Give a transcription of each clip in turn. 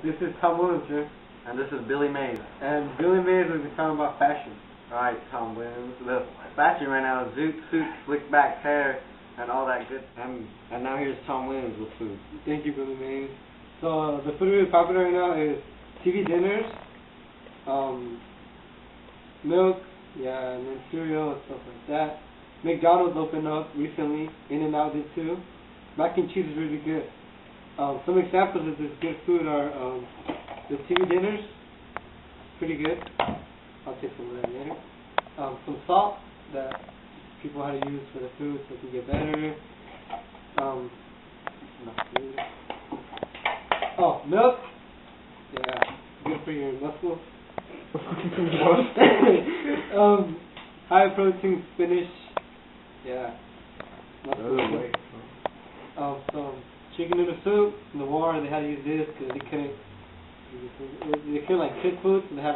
This is Tom Williams, And this is Billy Mays. and Billy Mays will be talking about fashion. Alright, Tom Williams. The fashion right now is zoot suits, slick back hair, and all that good. And now here's Tom Williams with food. Thank you, Billy Mays. So the food really popular right now is TV dinners, milk, and then cereal and stuff like that. McDonald's opened up recently. In-N-Out did too. Mac and cheese is really good. Some examples of this good food are the TV dinners, pretty good. I'll take some of that later. Some salt that people how to use for the food so it can get better. Milk. Yeah, good for your muscles. High protein spinach. Yeah. Some chicken noodle soup. In the war, they had to use this because they couldn't like cook food, so they had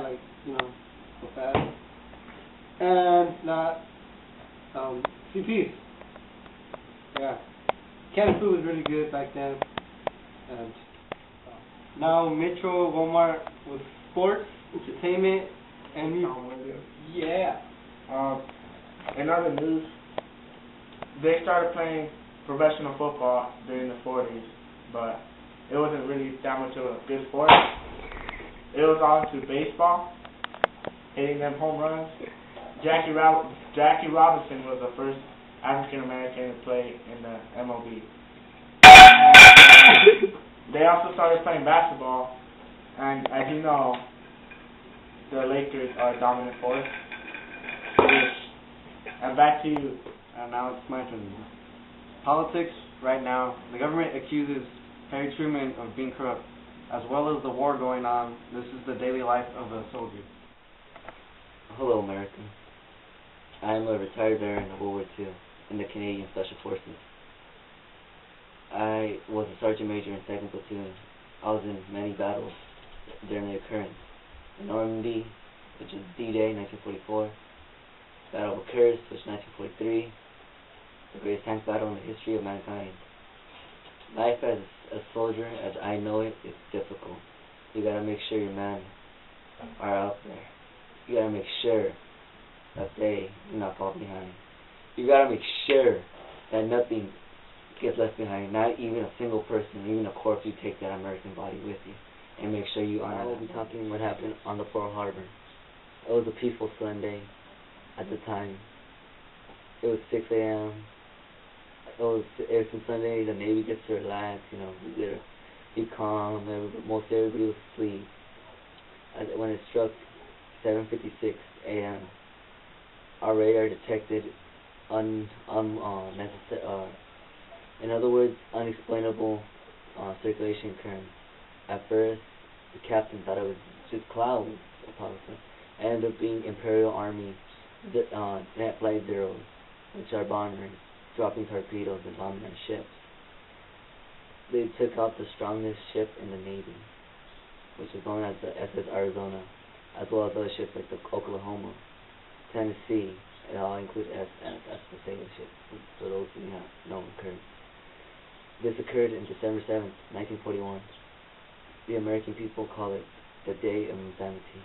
so fast. And not CPs. Yeah. Canned food was really good back then. And now Metro, Walmart with sports, entertainment, and music. Yeah. In other news, they started playing professional football during the 40s, but it wasn't really that much of a good sport. It was on to baseball, hitting them home runs. Jackie Robinson was the first African American to play in the MLB. They also started playing basketball, and as you know, the Lakers are a dominant force. And back to you. And now it's my turn. Politics right now, the government accuses Harry Truman of being corrupt, as well as the war going on. This is the daily life of a soldier. Hello, America. I am a retired veteran of World War II in the Canadian Special Forces. I was a sergeant major in 2nd Platoon. I was in many battles during the occurrence. In Normandy, which is D-Day, 1944. Battle of Kursk, which is 1943. The greatest tank battle in the history of mankind. Life as a soldier, as I know it, is difficult. You gotta make sure your men are out there. You gotta make sure that they do not fall behind. You gotta make sure that nothing gets left behind, not even a single person, even a corpse. You take that American body with you, and make sure you honor. I will be talking what happened on the Pearl Harbor. It was a peaceful Sunday at the time. It was 6 a.m. It's a Sunday. The Navy gets to relax. We get to be calm. Most everybody was asleep. When it struck 7:56 a.m., our radar detected in other words, unexplainable circulation currents. At first, the captain thought it was just clouds, ended up being Imperial Army net flight zeros, which are bombers, dropping torpedoes and bombing their ships. They took out the strongest ship in the Navy, which is known as the SS Arizona, as well as other ships like the Oklahoma, Tennessee. It all includes SS, that's the sailor ship, for those who know occurred. This occurred on December 7th, 1941. The American people call it the Day of Insanity.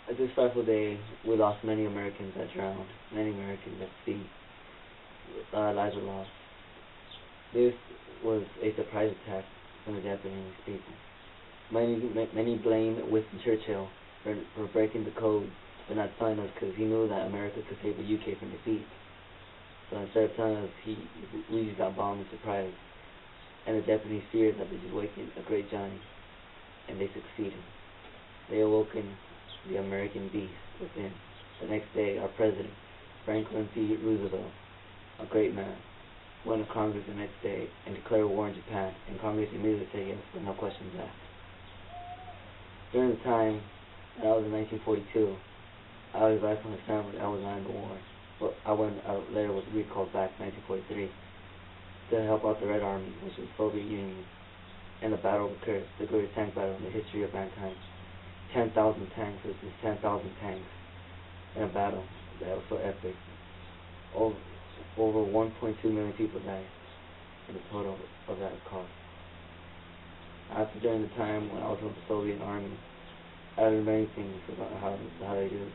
At this frightful day, we lost many Americans that drowned, many Americans at sea. Lives were lost. This was a surprise attack from the Japanese people. Many blame Winston Churchill for breaking the code, but not telling us, because he knew that America could save the UK from defeat. So instead of telling us, we just got bombed and surprised. And the Japanese feared that this was waking a great giant, and they succeeded. They awoken the American beast within. The next day, our president, Franklin D. Roosevelt, a great man, went to Congress the next day and declared war on Japan, and Congress immediately said yes with no questions asked. During the time that I was in 1942, I was advised from my family I was not in the war, but I later was recalled back in 1943 to help out the Red Army, which was the Soviet Union, in the Battle of Kursk, the greatest tank battle in the history of mankind. 10,000 tanks versus 10,000 tanks in a battle that was so epic. Over 1.2 million people died in the total of that cost. After during the time when I was with the Soviet Army, I learned many things about how they do it.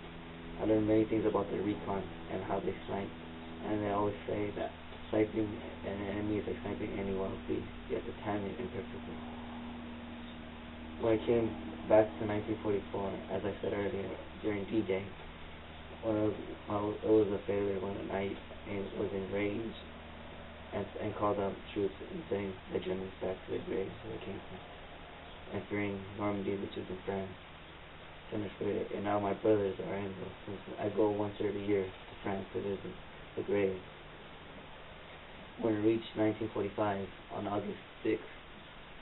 I learned many things about their recon and how they snipe. And they always say that sniping an enemy is like sniping any wild beast. You have to time it imperfectly. When I came back to 1944, as I said earlier, during D-Day, when it was a failure one night and was enraged and called out troops and sending the Germans back to the graves where they came from, entering Normandy, which is in France, centers for it. And now my brothers are in those, since I go once every year to France to visit the graves. When it reached 1945 on August 6th,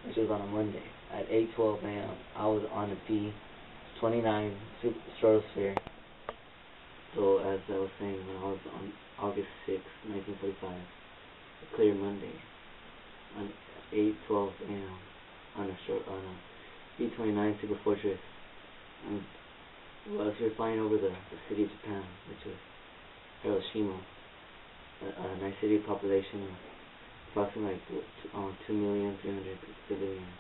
which was on a Monday, at 8:12 a.m., I was on a B-29 stratosphere. So as I was saying, when I was on August 6th, 1945, a clear Monday, on 8:12 a.m., on a B-29 Super Fortress, and as we were flying over the city of Japan, which was Hiroshima, a nice city population of approximately 2,300,000 civilians,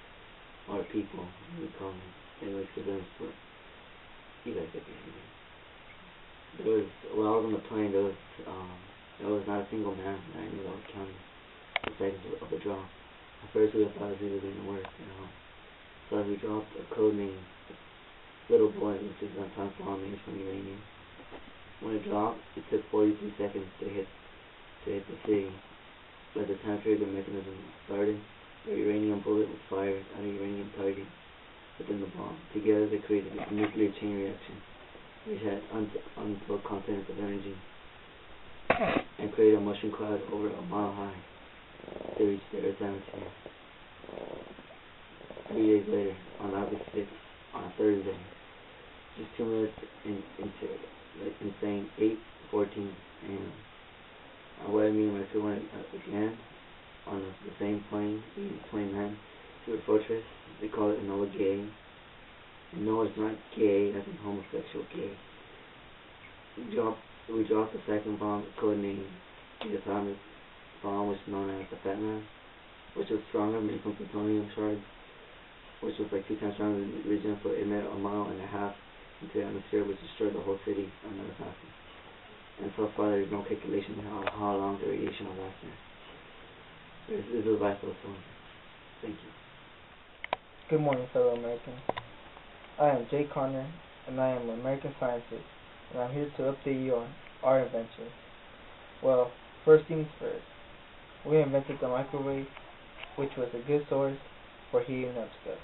or people, we call them. They were civilians, but you guys get the idea. When I was on the plane, there was not a single man that I knew that was counting the seconds of the drop. At first we thought it was either going to work, So as we dropped a code name, Little Boy, which is an atomic bomb made from uranium. When it dropped, it took 43 seconds to hit the city. By the time trigger mechanism started, the uranium bullet was fired at a uranium target within the bomb. Together they created a nuclear chain reaction, which had untold contents of energy, and created a mushroom cloud over a mile high to reach the Earth's atmosphere. 3 days later, on August 6th, on a Thursday, just 2 minutes into saying 8:14 a.m. What I mean when I went again on the same plane, B-29 Super Fortress, they call it Enola Gay. And no, it's not gay as in homosexual gay. We dropped the second bomb, codenamed the atomic bomb, which is known as the Fat Man, which was stronger, made from plutonium shards, which was like 2 times stronger than the original, so it made a mile and a half into the atmosphere, which destroyed the whole city of Nagasaki. And so far, there's no calculation on how long the radiation will last there. This is a vital source. Thank you. Good morning, fellow Americans. I am Jay Connor, and I am an American scientist, and I'm here to update you on our inventions. Well, first things first. We invented the microwave, which was a good source for heating up stuff.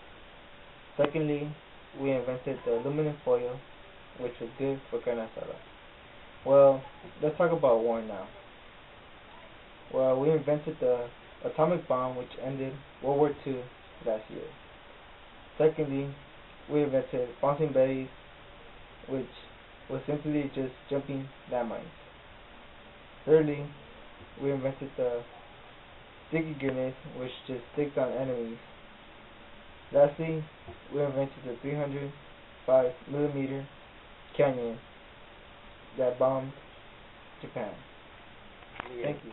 Secondly, we invented the aluminum foil, which was good for carne asada. Well, let's talk about war now. Well, we invented the atomic bomb, which ended World War II last year. Secondly, we invented bouncing betties, which was simply just jumping landmines. Thirdly, we invented the sticky grenade, which just sticks on enemies. Lastly, we invented the 305mm cannon that bombed Japan. Thank you.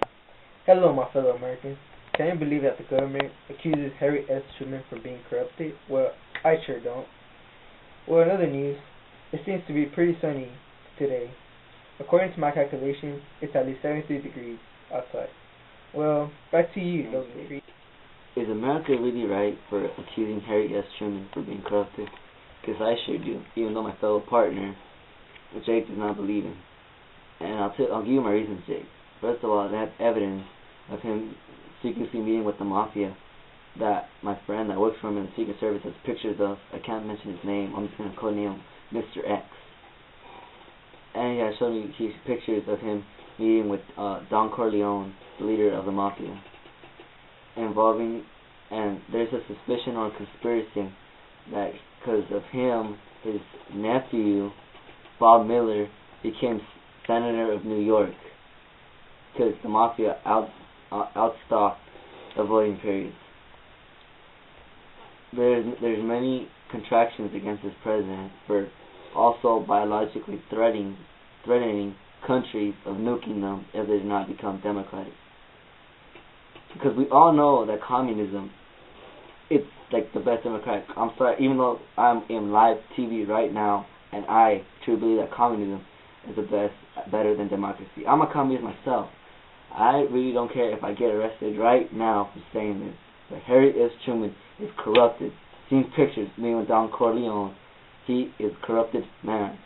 Hello, my fellow Americans. Can you believe that the government accuses Harry S. Truman for being corrupted? Well, I sure don't. Well, in other news, it seems to be pretty sunny today. According to my calculations, it's at least 73 degrees outside. Well, back to you, Logan. Is America really right for accusing Harry S. Truman for being corrupted? Because I sure do, even though my fellow partner, Jake, does not believe him. And I'll give you my reasons, Jake. First of all, they have evidence of him secretly meeting with the mafia that my friend that works for him in the Secret Service has pictures of. I can't mention his name. I'm just going to code name Mr. X. And he has shown me pictures of him meeting with Don Corleone, the leader of the mafia, involving, and there's a suspicion or conspiracy that because of him, his nephew, Bob Miller, became senator of New York because the mafia outstocked the voting periods. There's many contractions against this president for also biologically threatening countries of nuking them if they do not become democratic. Because we all know that communism it's like the best democratic. I'm sorry, even though I'm in live TV right now, and I truly believe that communism is the best, better than democracy. I'm a communist myself. I really don't care if I get arrested right now for saying this. But Harry S. Truman is corrupted. Seen pictures me with Don Corleone. He is a corrupted man.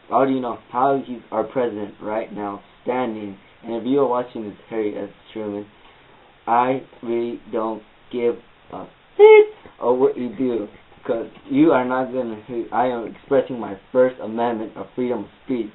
How do you know how he's our president right now, standing? And if you are watching this Harry S. Truman, I really don't give a shit of what you do, because you are not going to. I am expressing my First Amendment of freedom of speech.